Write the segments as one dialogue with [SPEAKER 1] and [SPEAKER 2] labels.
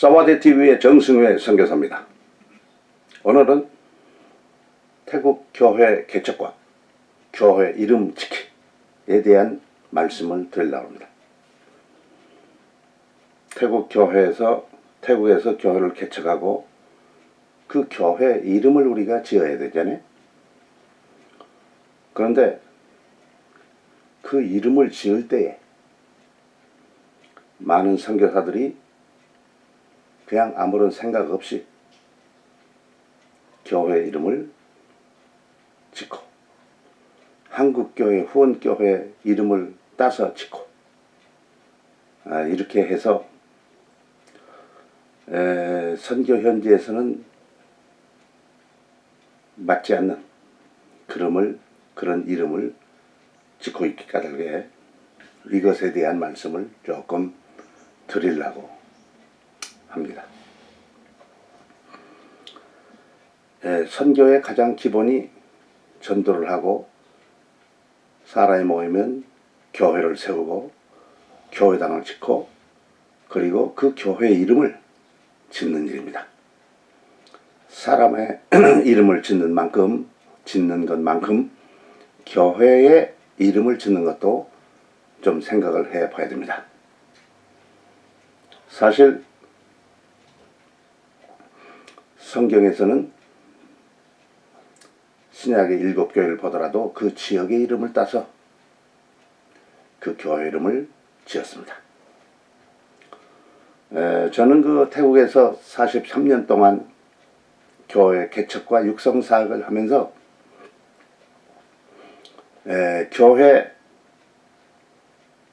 [SPEAKER 1] 사와디TV의 정승회 선교사입니다. 오늘은 태국 교회 개척과 교회 이름 짓기에 대한 말씀을 드리려고 합니다. 태국에서 교회를 개척하고 그 교회 이름을 우리가 지어야 되잖아요. 그런데 그 이름을 지을 때에 많은 선교사들이 그냥 아무런 생각 없이 교회 이름을 짓고 한국교회 후원교회 이름을 따서 짓고 이렇게 해서 선교 현지에서는 맞지 않는 그런 이름을 짓고 있기 까닭에 이것에 대한 말씀을 조금 드리려고 합니다. 선교의 가장 기본이 전도를 하고 사람이 모이면 교회를 세우고 교회당을 짓고 그리고 그 교회 이름을 짓는 일입니다. 사람의 이름을 짓는 것만큼 교회의 이름을 짓는 것도 좀 생각을 해 봐야 됩니다. 사실 성경에서는 신약의 7교회를 보더라도 그 지역의 이름을 따서 그 교회 이름을 지었습니다. 저는 그 태국에서 43년 동안 교회 개척과 육성 사역을 하면서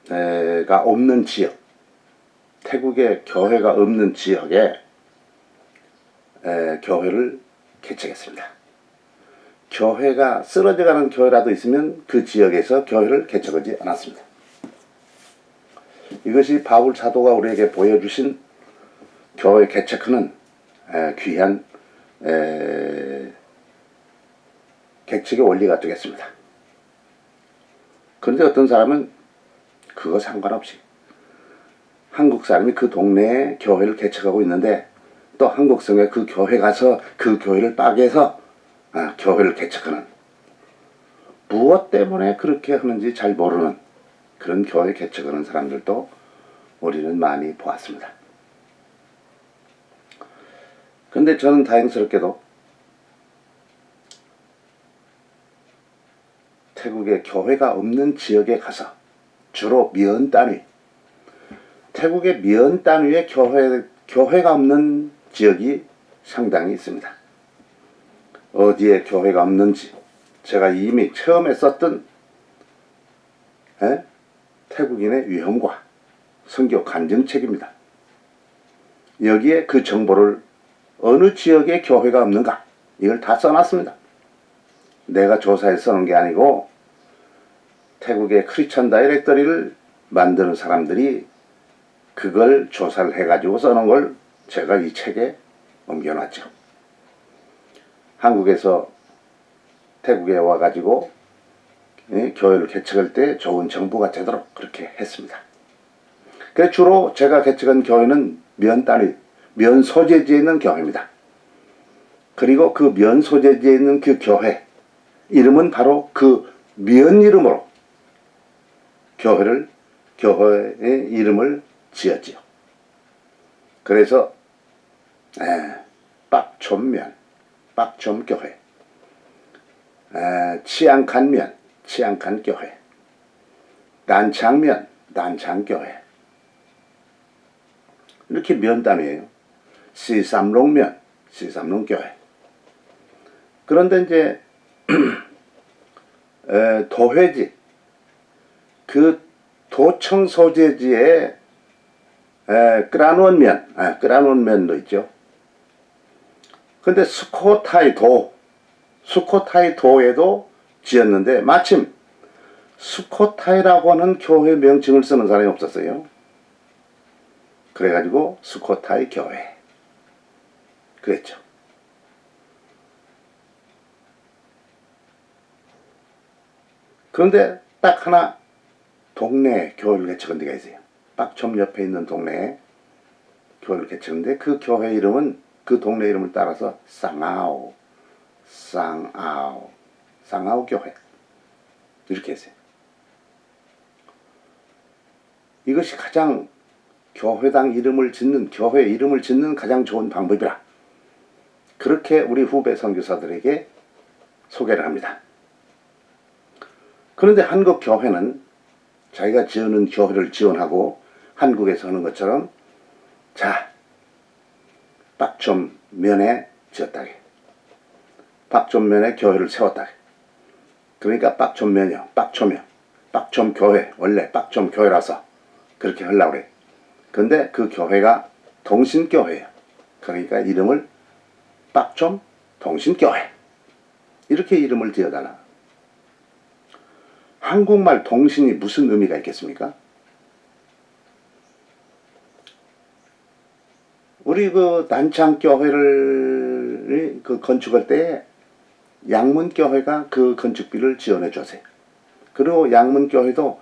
[SPEAKER 1] 교회가 없는 지역, 태국에 교회가 없는 지역에 교회를 개척했습니다. 교회가 쓰러져가는 교회라도 있으면 그 지역에서 교회를 개척하지 않았습니다. 이것이 바울 사도가 우리에게 보여주신 교회 개척하는 귀한 개척의 원리가 되겠습니다. 그런데 어떤 사람은 그거 상관없이 한국 사람이 그 동네에 교회를 개척하고 있는데 또 한국성에 그 교회 가서 그 교회를 파괴해서 교회를 개척하는, 무엇 때문에 그렇게 하는지 잘 모르는 그런 교회 개척하는 사람들도 우리는 많이 보았습니다. 근데 저는 다행스럽게도 태국에 교회가 없는 지역에 가서 주로 미언 단위, 태국의 미언 단위에 교회가 없는 지역이 상당히 있습니다. 어디에 교회가 없는지 제가 이미 처음에 썼던 태국인의 위험과 선교 간증책입니다. 여기에 그 정보를 어느 지역에 교회가 없는가 이걸 다 써놨습니다. 내가 조사해서 써놓은 게 아니고 태국의 크리스천 다이렉터리를 만드는 사람들이 그걸 조사를 해가지고 써놓은 걸 제가 이 책에 옮겨놨죠. 한국에서 태국에 와가지고 교회를 개척할 때 좋은 정보가 되도록 그렇게 했습니다. 그래서 주로 제가 개척한 교회는 면 단위, 면 소재지에 있는 교회입니다. 그리고 그 면 소재지에 있는 그 교회 이름은 바로 그 면 이름으로 교회의 이름을 지었지요. 그래서 빡촌면, 빡촌교회, 치앙칸면, 치앙칸교회, 난창면, 난창교회, 이렇게 면 단위예요. 시삼롱면, 시삼롱교회. 그런데 이제 도회지, 그 도청 소재지에 끄라논면도 있죠. 근데 스코타이 도에도 지었는데 마침 스코타이라고 하는 교회 명칭을 쓰는 사람이 없었어요. 그래가지고 스코타이 교회 그랬죠. 그런데 딱 하나 동네에 교회를 개척한 데가 있어요. 빡촌 옆에 있는 동네에 교회를 개척했는데 그 교회 이름은 그 동네 이름을 따라서 쌍아오 교회 이렇게 했어요. 이것이 가장 교회당 이름을 짓는, 교회 이름을 짓는 가장 좋은 방법이라 그렇게 우리 후배 선교사들에게 소개를 합니다. 그런데 한국 교회는 자기가 지어놓은 교회를 지원하고 한국에서 하는 것처럼 자, 박촌면에 지었다게, 박촌면에 교회를 세웠다게. 그러니까 박촌면이요, 박초면, 박촌교회, 원래 박촌교회라서 그렇게 하려고 그래. 근데 그 교회가 동신교회예요. 그러니까 이름을 박촌 동신교회 이렇게 이름을 지어달라. 한국말 동신이 무슨 의미가 있겠습니까? 우리 그 단창교회를 그 건축할 때 양문교회가 그 건축비를 지원해 줬어요. 그리고 양문교회도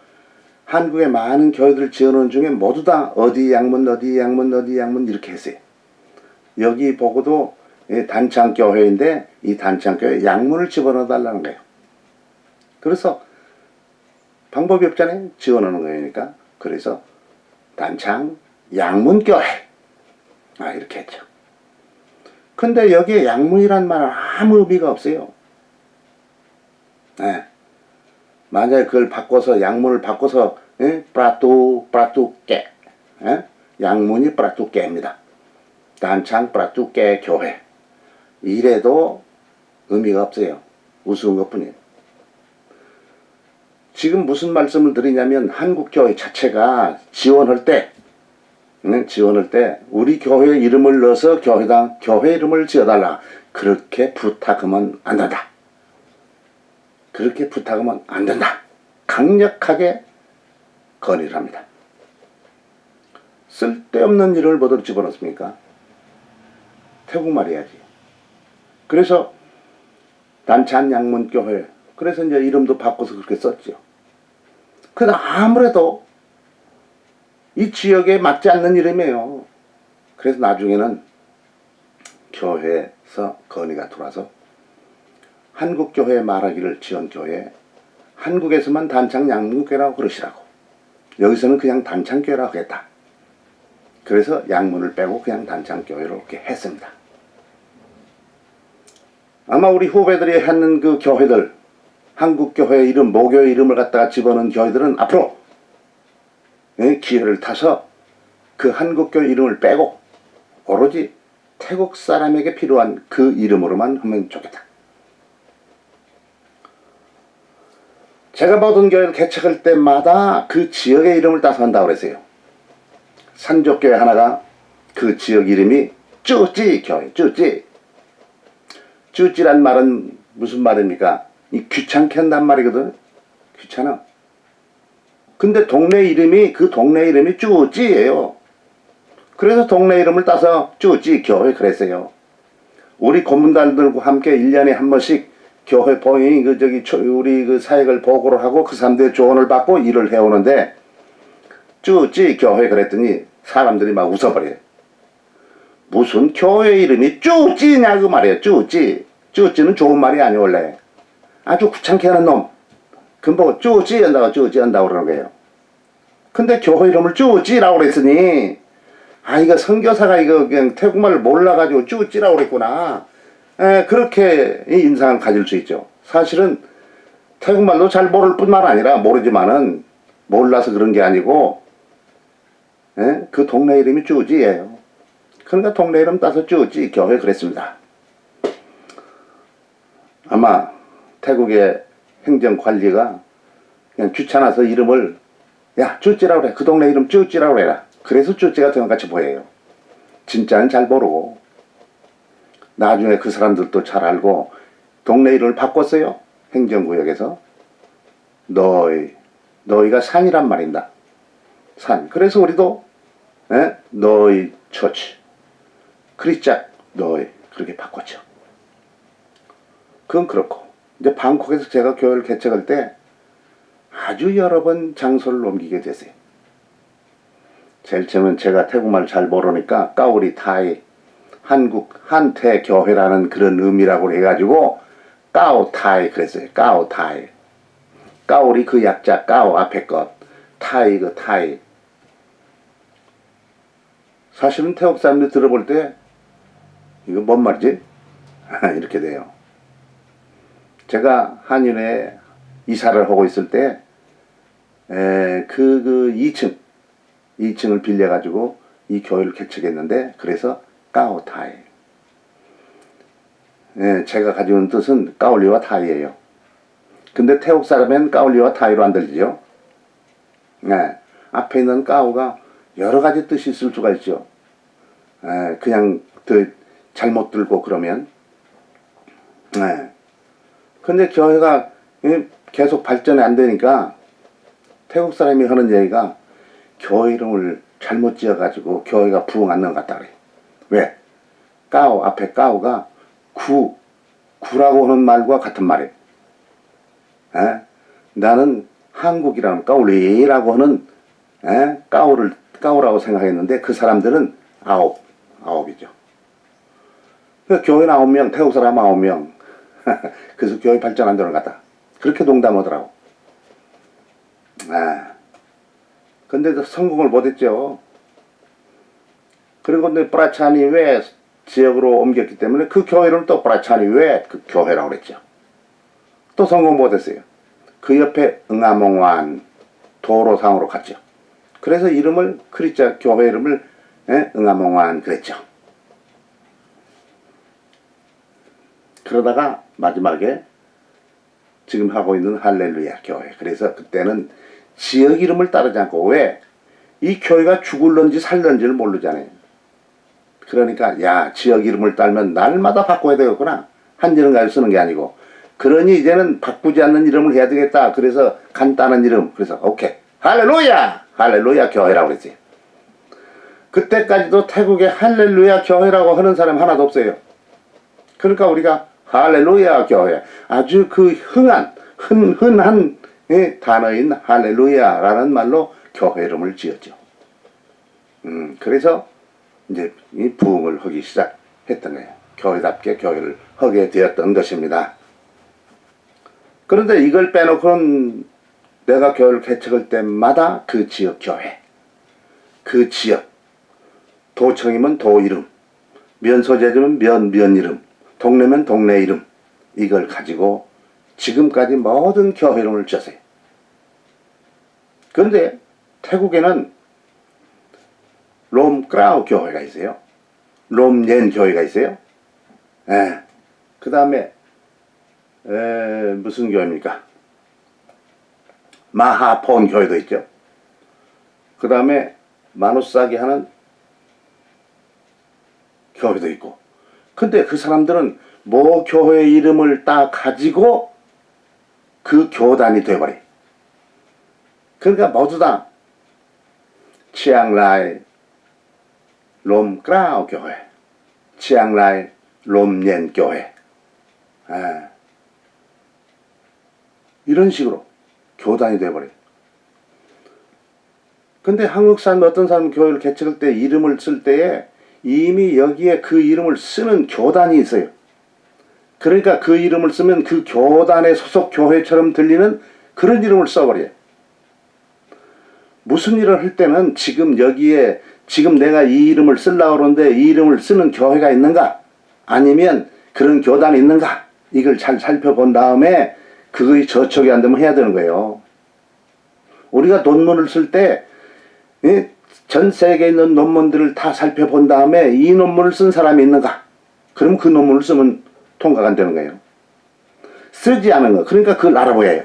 [SPEAKER 1] 한국의 많은 교회들 지어놓은 중에 모두 다 어디 양문 어디 양문 어디 양문 이렇게 했어요. 여기 보고도 단창교회인데 이 단창교회 양문을 집어넣어 달라는 거예요. 그래서 방법이 없잖아요. 지어놓는 거니까. 그래서 단창 양문교회 이렇게 했죠. 근데 여기에 양문이란 말은 아무 의미가 없어요. 네. 만약에 그걸 바꿔서 양문을 바꿔서 프라뚜깨 양문이 프라뚜깨입니다. 단창 프라뚜깨 교회 이래도 의미가 없어요. 우스운 것뿐이에요. 지금 무슨 말씀을 드리냐면 한국교회 자체가 지원할 때 우리 교회 이름을 넣어서 교회당 교회 이름을 지어달라 그렇게 부탁하면 안 된다. 그렇게 부탁하면 안 된다. 강력하게 건의를 합니다. 쓸데없는 일을 뭐들 집어넣습니까? 태국말 해야지. 그래서 단찬 양문교회 그래서 이제 이름도 바꿔서 그렇게 썼죠. 그러나 아무래도 이 지역에 맞지 않는 이름이에요. 그래서 나중에는 교회에서 건의가 들어와서 한국교회 말하기를 지원교회 한국에서만 단창 양문교회라고 그러시라고 여기서는 그냥 단창교회라고 하겠다. 그래서 양문을 빼고 그냥 단창교회로 이렇게 했습니다. 아마 우리 후배들이 하는 그 교회들 한국교회 이름 모교회 이름을 갖다가 집어넣은 교회들은 앞으로 기회를 타서 그 한국교회 이름을 빼고 오로지 태국 사람에게 필요한 그 이름으로만 하면 좋겠다. 제가 모든 교회를 개척할 때마다 그 지역의 이름을 따서 한다고 그랬어요. 산족교회 하나가 그 지역 이름이 쭈찌 교회, 쭈찌. 쭈찌란 말은 무슨 말입니까? 이 귀찮게 한단 말이거든. 귀찮아. 근데 동네 이름이 그 동네 이름이 쭈찌예요. 그래서 동네 이름을 따서 쭈찌 교회 그랬어요. 우리 고문단들과 함께 1년에 한 번씩 교회 보잉 우리 그 사역을 보고를 하고 그 사람들의 조언을 받고 일을 해오는데 쭈찌 교회 그랬더니 사람들이 막 웃어버려요. 무슨 교회 이름이 쭈찌냐고 말이에요. 쭈찌. 쭈찌는 좋은 말이 아니에요 원래. 아주 귀찮게 하는 놈. 그럼 쭈찌 한다고 쭈찌 한다고 그러는 거예요. 근데 교회 이름을 쭈찌라고 그랬으니 이거 선교사가 이거 그냥 태국말을 몰라가지고 쭈찌라고 그랬구나. 그렇게 인상을 가질 수 있죠. 사실은 태국말도 잘 모를 뿐만 아니라 모르지만은 몰라서 그런 게 아니고 그 동네 이름이 쭈찌예요. 그러니까 동네 이름 따서 쭈찌 교회 그랬습니다. 아마 태국의 행정관리가 그냥 귀찮아서 이름을 야 쭈찌라고 그래. 그 동네 이름 쭈찌라고 그래라. 그래서 쭈찌가 동양같이 보여요. 진짜는 잘 모르고 나중에 그 사람들도 잘 알고 동네 이름을 바꿨어요. 행정구역에서 너희가 산이란 말입니다. 산. 그래서 우리도 너희 처치 크리스찬 너희 그렇게 바꿨죠. 그건 그렇고 이제 방콕에서 제가 교회를 개척할 때 아주 여러 번 장소를 옮기게 됐어요. 제일 처음엔 제가 태국말 잘 모르니까 까오리 타이, 한국 한태 교회라는 그런 의미라고 해가지고 까오 타이 그랬어요. 까오 타이. 까오리 그 약자 까오 앞에 것, 타이 그 타이. 사실은 태국 사람들이 들어볼 때 이거 뭔 말이지? 이렇게 돼요. 제가 한인에 이사를 하고 있을 때 그 2층을 빌려가지고 이 교회를 개척했는데 그래서 까오타이. 제가 가지고 있는 뜻은 까올리와 타이예요. 근데 태국 사람은 까올리와 타이로 안 들리죠. 앞에 있는 까오가 여러 가지 뜻이 있을 수가 있죠. 그냥 잘못 들고 그러면. 근데 교회가 계속 발전이 안 되니까 태국 사람이 하는 얘기가 교회 이름을 잘못 지어가지고 교회가 부흥 안 나는 것 같다 그래. 왜? 까오 앞에 까오가 구라고 하는 말과 같은 말이에요. 나는 한국이라는 까올리라고 하는 까오라고 생각했는데 그 사람들은 아홉이죠. 그 교회는 9명, 태국 사람 9명. 그래서 교회 발전 안 되는 것 같다. 그렇게 농담하더라고. 근데 성공을 못했죠. 그리고 근데 브라차니 왜 지역으로 옮겼기 때문에 그 교회를 또 브라차니 왜 그 교회라고 그랬죠. 또 성공 못했어요. 그 옆에 응아몽완 도로상으로 갔죠. 그래서 이름을 크리스천 교회 이름을 응아몽완 그랬죠. 그러다가 마지막에 지금 하고 있는 할렐루야 교회. 그래서 그때는 지역 이름을 따르지 않고 왜? 이 교회가 죽을런지 살런지를 모르잖아요. 그러니까 야 지역 이름을 따면 날마다 바꿔야 되겠구나. 한지는 가지고 쓰는 게 아니고. 그러니 이제는 바꾸지 않는 이름을 해야 되겠다. 그래서 간단한 이름. 그래서 오케이. 할렐루야! 할렐루야 교회라고 그랬어요. 그때까지도 태국에 할렐루야 교회라고 하는 사람 하나도 없어요. 그러니까 우리가 할렐루야 교회. 아주 그 흔한 단어인 할렐루야라는 말로 교회 이름을 지었죠. 그래서 이제 이 부흥을 하기 시작했던 거예요. 교회답게 교회를 하게 되었던 것입니다. 그런데 이걸 빼놓고는 내가 교회를 개척할 때마다 그 지역 교회, 그 지역, 도청이면 도 이름, 면소재지면 면 이름, 동네면 동네 이름, 이걸 가지고 지금까지 모든 교회 이름을 지었어요. 그런데 태국에는 롬크라우 교회가 있어요. 롬옌 교회가 있어요. 그 다음에 무슨 교회입니까? 마하폰 교회도 있죠. 그 다음에 마누싸기 하는 교회도 있고. 근데 그 사람들은 뭐 교회 이름을 딱 가지고 그 교단이 돼버려. 그러니까 모두 다 치앙라이 롬크라우 교회, 치앙라이 롬옌 교회, 이런 식으로 교단이 돼버려요. 근데 한국 사람 어떤 사람 교회를 개척할 때 이름을 쓸 때에 이미 여기에 그 이름을 쓰는 교단이 있어요. 그러니까 그 이름을 쓰면 그 교단의 소속 교회처럼 들리는 그런 이름을 써버려요. 무슨 일을 할 때는 지금 여기에 지금 내가 이 이름을 쓰려고 그러는데 이 이름을 쓰는 교회가 있는가? 아니면 그런 교단이 있는가? 이걸 잘 살펴본 다음에 그거에 저촉이 안 되면 해야 되는 거예요. 우리가 논문을 쓸 때 전 세계에 있는 논문들을 다 살펴본 다음에 이 논문을 쓴 사람이 있는가? 그럼 그 논문을 쓰면 통과가 안 되는 거예요. 쓰지 않은 거. 그러니까 그걸 알아봐야 해요.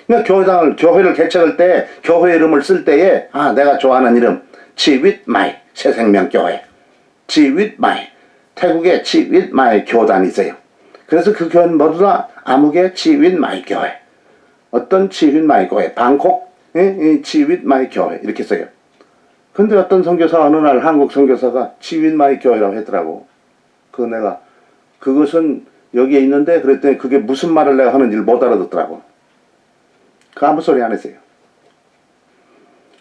[SPEAKER 1] 그러니까 교회를 개척할 때 교회 이름을 쓸 때에 내가 좋아하는 이름 치윗마이 새생명교회, 치윗마이 태국에 치윗마이 교단이 있어요. 그래서 그 교회는 모두 다 아무개 치윗마이 교회, 어떤 치윗마이 교회, 방콕 치윗마이 교회 이렇게 써요. 근데 어떤 선교사 어느 날 한국 선교사가 치윗마이 교회라고 했더라고. 내가 그것은 여기에 있는데 그랬더니 그게 무슨 말을 내가 하는지를 못 알아듣더라고. 아무 소리 안 했어요.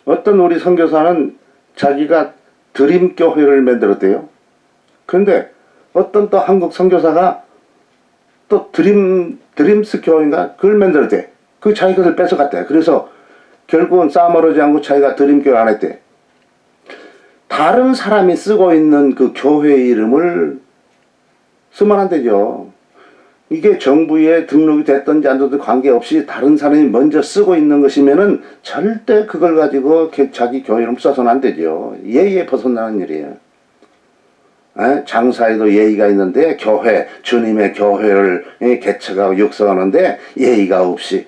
[SPEAKER 1] 어떤 우리 선교사는 자기가 드림교회를 만들었대요. 그런데 어떤 또 한국 선교사가 또 드림스 교회인가 그걸 만들었대. 그 자기 것을 뺏어갔대. 그래서 결국은 싸움하지 않고 자기가 드림교회 안 했대. 다른 사람이 쓰고 있는 그 교회 이름을 쓰면 안 되죠. 이게 정부에 등록이 됐든지 안 됐든지 관계없이 다른 사람이 먼저 쓰고 있는 것이면은 절대 그걸 가지고 자기 교회 이름 써서는 안 되죠. 예의에 벗어나는 일이에요. 장사에도 예의가 있는데 교회, 주님의 교회를 개척하고 육성하는데 예의가 없이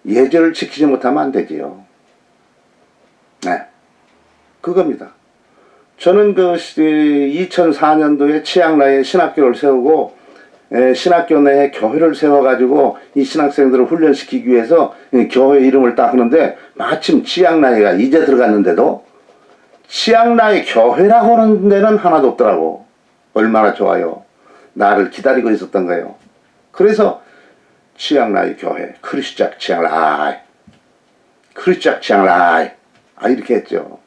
[SPEAKER 1] 예절을 지키지 못하면 안 되지요. 네, 그겁니다. 저는 그 2004년도에 치앙라이에 신학교를 세우고 신학교 내에 교회를 세워가지고 이 신학생들을 훈련시키기 위해서 교회 이름을 딱 하는데 마침 치앙라이가 이제 들어갔는데도 치앙라이 교회라고 하는 데는 하나도 없더라고. 얼마나 좋아요. 나를 기다리고 있었던 거예요. 그래서 치앙라이 교회, 크리스짝 치앙라이, 크리스짝 치앙라이 이렇게 했죠.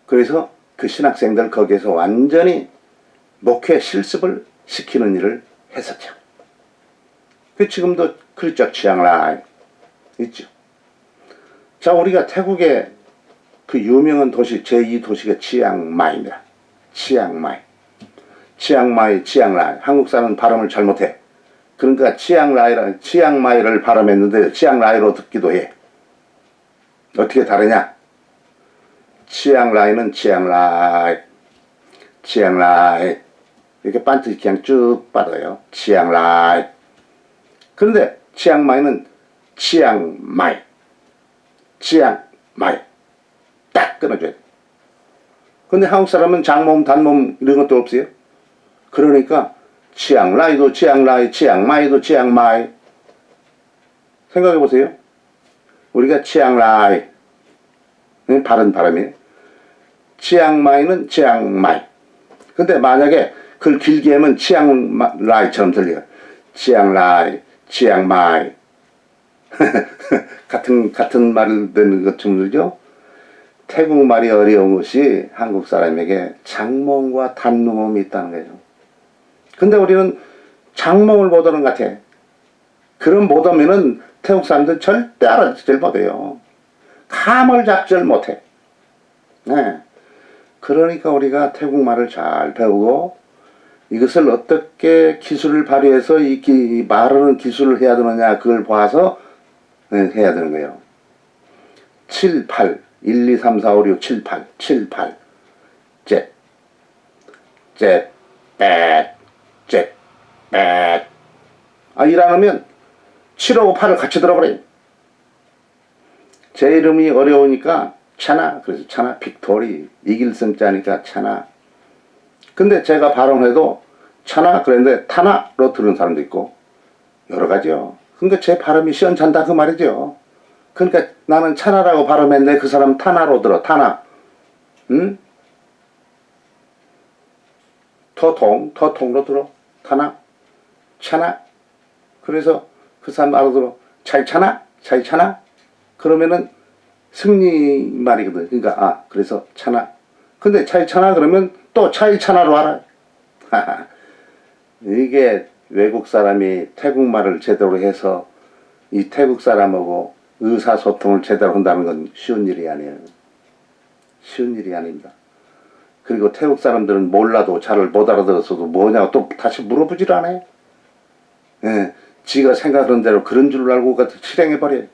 [SPEAKER 1] 그래서 그 신학생들 거기에서 완전히 목회 실습을 시키는 일을 했었죠. 그 지금도 크리스짝 치앙라이 있죠. 자, 우리가 태국의 그 유명한 도시 제2도시가 치앙마이입니다. 치앙마이. 치앙라이. 한국 사람은 발음을 잘못해. 그러니까 치앙마이를 발음했는데 치앙라이로 듣기도 해. 어떻게 다르냐? 치앙라이는 치앙라이. 이렇게 반듯이 그냥 쭉 뻗어요. 치앙라이. 그런데 치앙마이는 치앙마이. 딱 끊어줘야 돼. 근데 한국 사람은 장모음, 단모음 이런 것도 없어요. 그러니까 치앙라이도 치앙라이, 치앙마이도 치앙마이. 생각해 보세요. 우리가 치앙라이 바른 발음이에요. 치앙마이는 치앙마이. 근데 만약에 그걸 길게 하면 치앙라이처럼 들려요. 치앙라이, 치앙마이. 같은 말을 듣는 것처럼 들죠? 태국말이 어려운 것이 한국 사람에게 장모음과 단모음이 있다는 거죠. 근데 우리는 장모음을 못 하는 것 같아. 그럼 못 하면은 태국 사람들은 절대 알아듣질 못해요. 감을 잡질 못해. 네. 그러니까 우리가 태국말을 잘 배우고 이것을 어떻게 기술을 발휘해서 이 말하는 기술을 해야 되느냐 그걸 봐서 해야 되는 거예요. 7, 8, 1, 2, 3, 4, 5, 6, 7, 8, 7, 8, 잭, 이러면 7하고 8을 같이 들어버려요. 제 이름이 어려우니까 차나, 그래서 차나, 빅토리, 이길성자니까 차나. 근데 제가 발음해도 차나 그랬는데 타나로 들은 사람도 있고 여러 가지요. 그러니까 제 발음이 시원찮다 그 말이죠. 그러니까 나는 차나라고 발음했는데 그 사람 타나로 들어. 타나. 응? 터통로 들어. 타나. 차나. 그래서 그 사람 알아들어. 차이 차나? 그러면은 승리 말이거든. 그러니까 그래서 차나. 근데 차이 차나 그러면 또 차이 차나로 알아. 이게 외국 사람이 태국말을 제대로 해서 이 태국 사람하고 의사소통을 제대로 한다는 건 쉬운 일이 아니에요. 쉬운 일이 아닙니다. 그리고 태국 사람들은 몰라도 잘을 못 알아들었어도 뭐냐고 또 다시 물어보질 않아요. 예, 지가 생각하는 대로 그런 줄 알고 실행해버려요.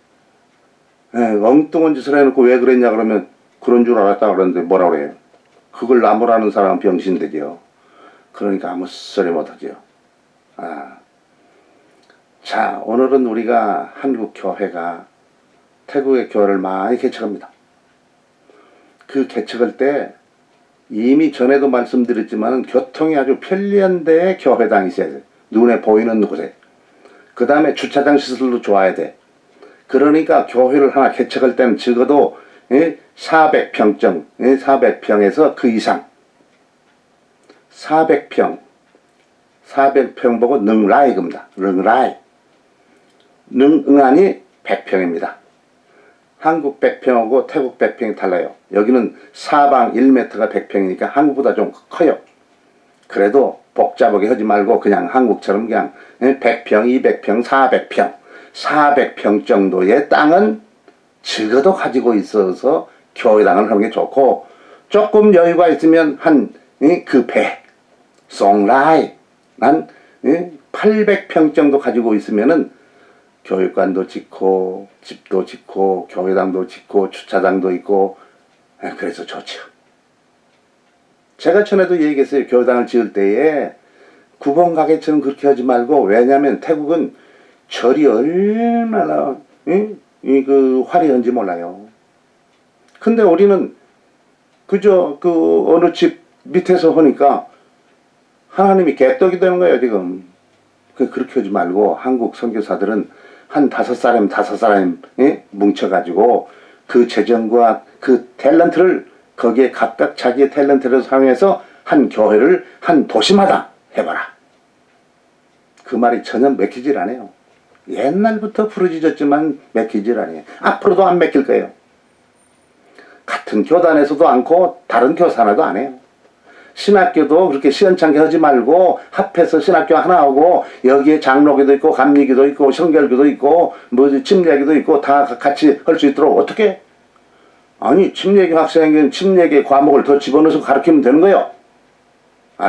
[SPEAKER 1] 예, 엉뚱한 짓을 해놓고 왜 그랬냐 그러면 그런 줄 알았다 그러는데 뭐라 그래요. 그걸 나무라는 사람은 병신되죠. 그러니까 아무 소리 못하죠. 자, 오늘은 우리가 한국 교회가 태국의 교회를 많이 개척합니다. 그 개척할 때 이미 전에도 말씀드렸지만 교통이 아주 편리한 데에 교회당이 있어야 돼. 눈에 보이는 곳에. 그 다음에 주차장 시설도 좋아야 돼. 그러니까 교회를 하나 개척할 때는 적어도 400평, 400평에서 그 이상. 400평 보고 능라이 겁니다. 능라이. 능응안이 100평입니다. 한국 100평하고 태국 100평이 달라요. 여기는 사방 1m가 100평이니까 한국보다 좀 커요. 그래도 복잡하게 하지 말고 그냥 한국처럼 그냥 100평, 200평, 400평, 400평 정도의 땅은 적어도 가지고 있어서 교회당을 하는 게 좋고, 조금 여유가 있으면 한 그 배, 송라이 한 800평 정도 가지고 있으면은 교육관도 짓고 집도 짓고 교회당도 짓고 주차장도 있고, 그래서 좋죠. 제가 전에도 얘기했어요. 교회당을 지을 때에 구멍 가게처럼 그렇게 하지 말고, 왜냐하면 태국은 절이 얼마나 그 화려한지 몰라요. 근데 우리는 그저 그 어느 집 밑에서 하니까 하나님이 개떡이 되는 거예요 지금. 그렇게 하지 말고 한국 선교사들은 한 5사람 뭉쳐가지고 그 재정과 그 탤런트를 거기에 각각 자기의 탤런트를 사용해서 한 교회를 한 도시마다 해봐라. 그 말이 전혀 맥히질 않아요. 옛날부터 부르짖었지만 맥히질 않아요. 앞으로도 안 맥힐 거예요. 같은 교단에서도 않고 다른 교사나도 안 해요. 신학교도 그렇게 시원찮게 하지 말고 합해서 신학교 하나 하고 여기에 장로교도 있고 감리교도 있고 성결교도 있고 뭐 침례교도 있고 다 같이 할 수 있도록 어떻게? 아니 침례교 학생에게는 침례교 과목을 더 집어넣어서 가르치면 되는 거예요.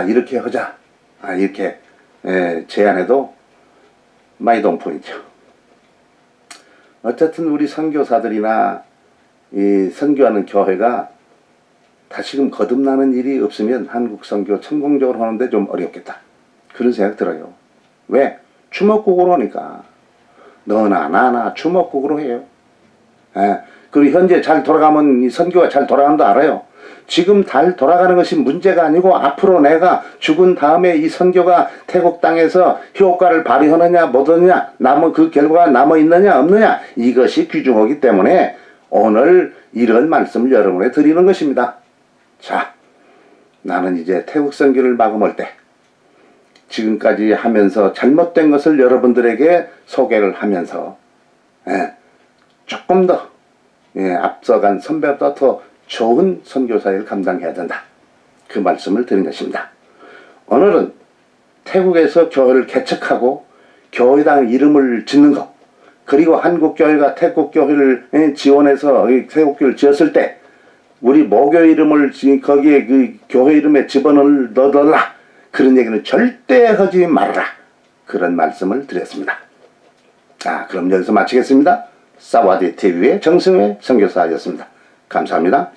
[SPEAKER 1] 이렇게 하자. 이렇게 제안해도 많이 동포이죠. 어쨌든 우리 선교사들이나 이 선교하는 교회가 다시금 거듭나는 일이 없으면 한국 선교 성공적으로 하는데 좀 어렵겠다. 그런 생각 들어요. 왜? 주먹국으로 하니까. 너나 나나 주먹국으로 해요. 그리고 현재 잘 돌아가면 이 선교가 잘 돌아가는 거 알아요. 지금 잘 돌아가는 것이 문제가 아니고 앞으로 내가 죽은 다음에 이 선교가 태국 땅에서 효과를 발휘하느냐 못하느냐, 그 결과가 남아있느냐 없느냐, 이것이 귀중하기 때문에 오늘 이런 말씀을 여러분에 드리는 것입니다. 자, 나는 이제 태국 선교를 마감할 때 지금까지 하면서 잘못된 것을 여러분들에게 소개를 하면서 조금 더 앞서간 선배보다 더 좋은 선교사를 감당해야 된다. 그 말씀을 드린 것입니다. 오늘은 태국에서 교회를 개척하고 교회당 이름을 짓는 것, 그리고 한국교회가 태국교회를 지원해서 태국교회를 지었을 때 우리 모교 이름을 거기에 그 교회 이름에 집어넣어달라. 그런 얘기는 절대 하지 말아라. 그런 말씀을 드렸습니다. 그럼 여기서 마치겠습니다. 사와디 TV의 정승회 선교사였습니다. 감사합니다.